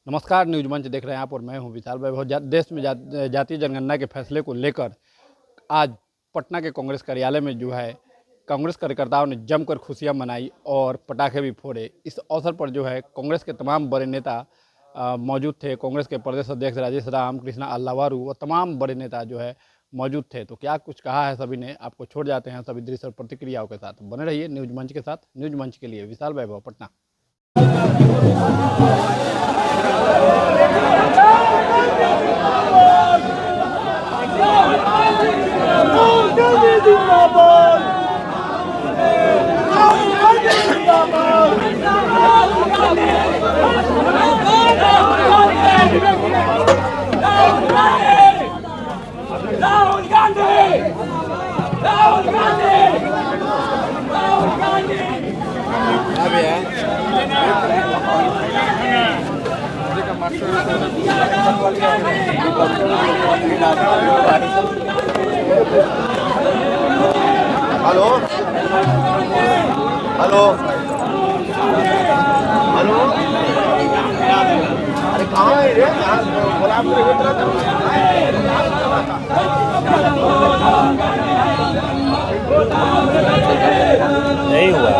नमस्कार, न्यूज मंच देख रहे हैं आप और मैं हूं विशाल वैभव। देश में जातीय जनगणना के फैसले को लेकर आज पटना के कांग्रेस कार्यालय में जो है कांग्रेस कार्यकर्ताओं ने जमकर खुशियां मनाई और पटाखे भी फोड़े। इस अवसर पर जो है कांग्रेस के तमाम बड़े नेता मौजूद थे। कांग्रेस के प्रदेश अध्यक्ष राजेश राम कृष्णा अल्लावारू और तमाम बड़े नेता जो है मौजूद थे। तो क्या कुछ कहा है सभी ने, आपको छोड़ जाते हैं सभी दृश्य और प्रतिक्रियाओं के साथ। बने रहिए न्यूज मंच के साथ। न्यूज मंच के लिए Vishal Vaibhav, Patna. Rahul Gandhi, Rahul Gandhi, Rahul Gandhi. Hello hello hello, अरे कहाँ है रे? नहीं हुआ।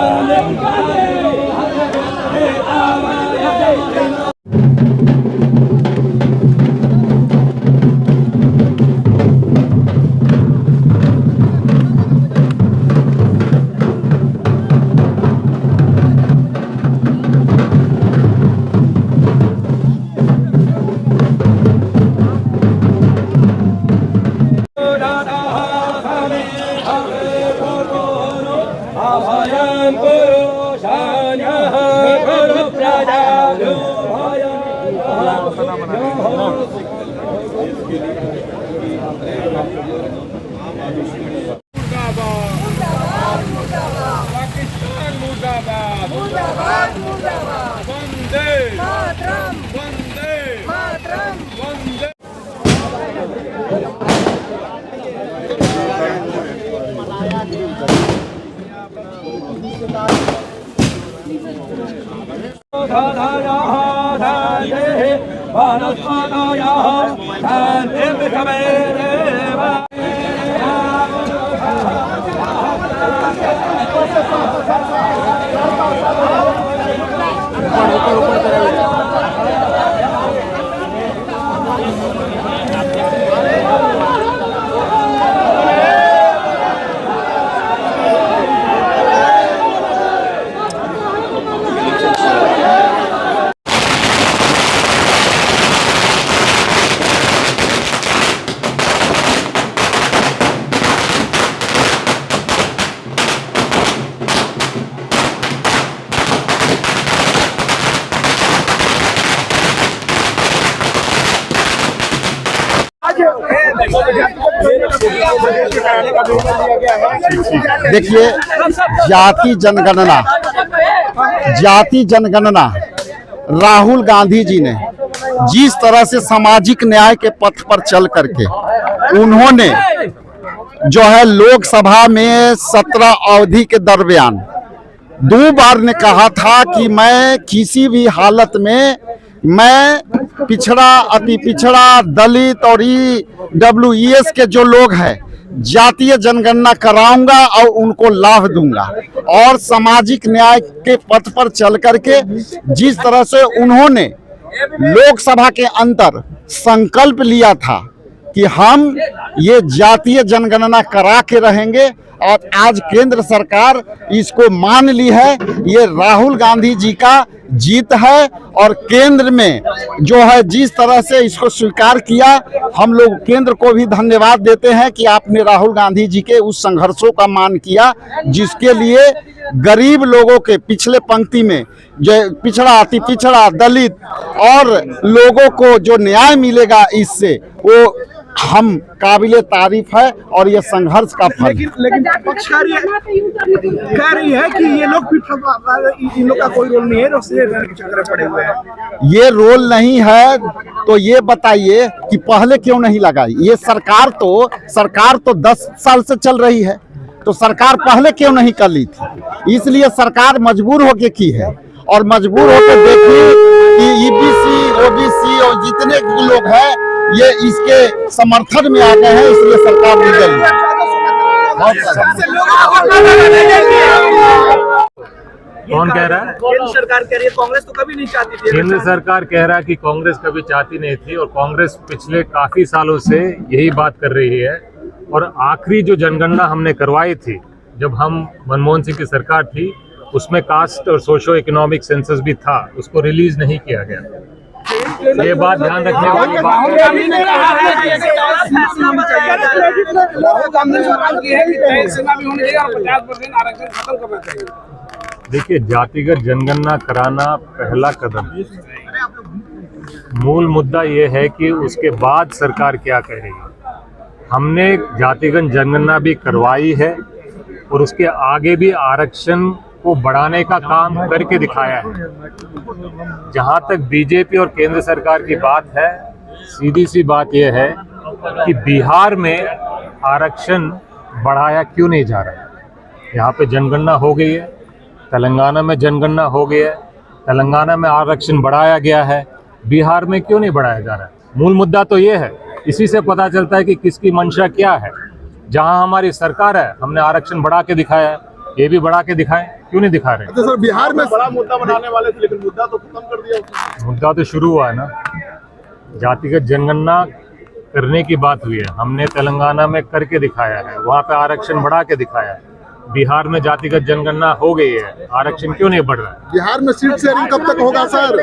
पाकिस्तान मुर्दाबाद, मुर्दाबाद, मुर्दाबाद। वंदे मातरम, वंदे मातरम, वंदे। देखिए, जाति जनगणना राहुल गांधी जी ने जिस तरह से सामाजिक न्याय के पथ पर चल करके उन्होंने जो है लोकसभा में 17 अवधि के दरमियान 2 बार ने कहा था कि मैं किसी भी हालत में मैं पिछड़ा, अति पिछड़ा, दलित और EWS के जो लोग हैं जातीय जनगणना कराऊंगा और उनको लाभ दूंगा। और सामाजिक न्याय के पथ पर चल करके जिस तरह से उन्होंने लोकसभा के अंदर संकल्प लिया था कि हम ये जातीय जनगणना करा के रहेंगे, और आज केंद्र सरकार इसको मान ली है। ये राहुल गांधी जी का जीत है और केंद्र में जो है जिस तरह से इसको स्वीकार किया, हम लोग केंद्र को भी धन्यवाद देते हैं कि आपने राहुल गांधी जी के उस संघर्षों का मान किया जिसके लिए गरीब लोगों के पिछले पंक्ति में जो पिछड़ा, अति पिछड़ा, दलित और लोगों को जो न्याय मिलेगा इससे वो हम काबिले तारीफ है और ये संघर्ष का फल। लेकिन पक्ष कह रही है कि ये लोग इन लोग का कोई रोल नहीं है, चक्कर पड़े हुए हैं। ये रोल नहीं है तो ये बताइए कि पहले क्यों नहीं लगाई? ये सरकार तो 10 साल से चल रही है, तो सरकार पहले क्यों नहीं कर ली थी? इसलिए सरकार मजबूर होके की है। और मजबूर होकर देखिए कि ईबीसी, ओबीसी और जितने लोग हैं ये इसके समर्थन में आ गए हैं, इसलिए सरकार दी गई है। कौन कह रहा है? केंद्र सरकार कह रही है, कांग्रेस तो कभी नहीं चाहती थी। केंद्र सरकार कह रहा है कि कांग्रेस कभी चाहती नहीं थी, और कांग्रेस पिछले काफी सालों से यही बात कर रही है। और आखिरी जो जनगणना हमने करवाई थी जब हम मनमोहन सिंह की सरकार थी, उसमें कास्ट और सोशो इकोनॉमिक सेंसस भी था, उसको रिलीज नहीं किया गया। ये बात ध्यान रखने वाली बात है। देखिए, जातिगत जनगणना कराना पहला कदम है। मूल मुद्दा ये है कि उसके बाद सरकार क्या करेगी। हमने जातिगत जनगणना भी करवाई है और उसके आगे भी आरक्षण को बढ़ाने का काम करके दिखाया है। जहां तक बीजेपी और केंद्र सरकार की बात है, सीधी सी बात यह है कि बिहार में आरक्षण बढ़ाया क्यों नहीं जा रहा है। यहाँ पे जनगणना हो गई है, तेलंगाना में जनगणना हो गई है, तेलंगाना में आरक्षण बढ़ाया गया है, बिहार में क्यों नहीं बढ़ाया जा रहा है। मूल मुद्दा तो ये है। इसी से पता चलता है कि किसकी मंशा क्या है। जहां हमारी सरकार है, हमने आरक्षण बढ़ा के दिखाया है, ये भी बढ़ा के दिखाएं, क्यों नहीं दिखा रहे। तो सर बिहार में बड़ा मुद्दा बनाने वाले थे, लेकिन मुद्दा तो खत्म कर दिया। मुद्दा तो शुरू हुआ है ना, जातिगत जनगणना करने की बात हुई है, हमने तेलंगाना में करके दिखाया है, वहाँ पे आरक्षण बढ़ा के दिखाया है। बिहार में जातिगत जनगणना हो गई है, आरक्षण क्यों नहीं बढ़ रहा है। बिहार में सीट शेयरिंग कब तक होगा सर?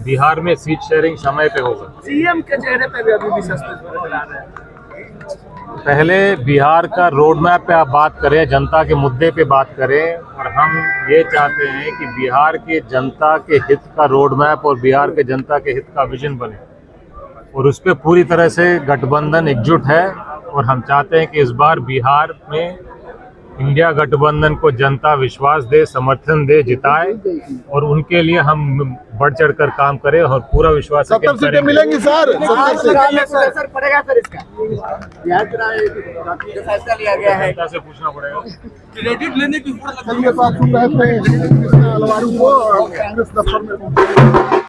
बिहार में सीट शेयरिंग समय पे होगा। सीएम के चेहरे पे भी अभी भी सस्पेंस बरकरार है। पहले बिहार का रोड मैप पे आप बात करें, जनता के मुद्दे पे बात करें, और हम ये चाहते हैं कि बिहार के जनता के हित का रोड मैप और बिहार के जनता के हित का विजन बने, और उस पर पूरी तरह से गठबंधन एकजुट है। और हम चाहते हैं कि इस बार बिहार में इंडिया गठबंधन को जनता विश्वास दे, समर्थन दे, जिताए, और उनके लिए हम बढ़ चढ़कर काम करें और पूरा विश्वास है कि 70 सीटें मिलेंगी सर। सर पड़ेगा सर इसका बिहार चुनाव जो फैसला लिया गया है। जनता से पूछना पड़ेगा। क्रेडिट लेने की सुन रहे थे कांग्रेस दफ्तर में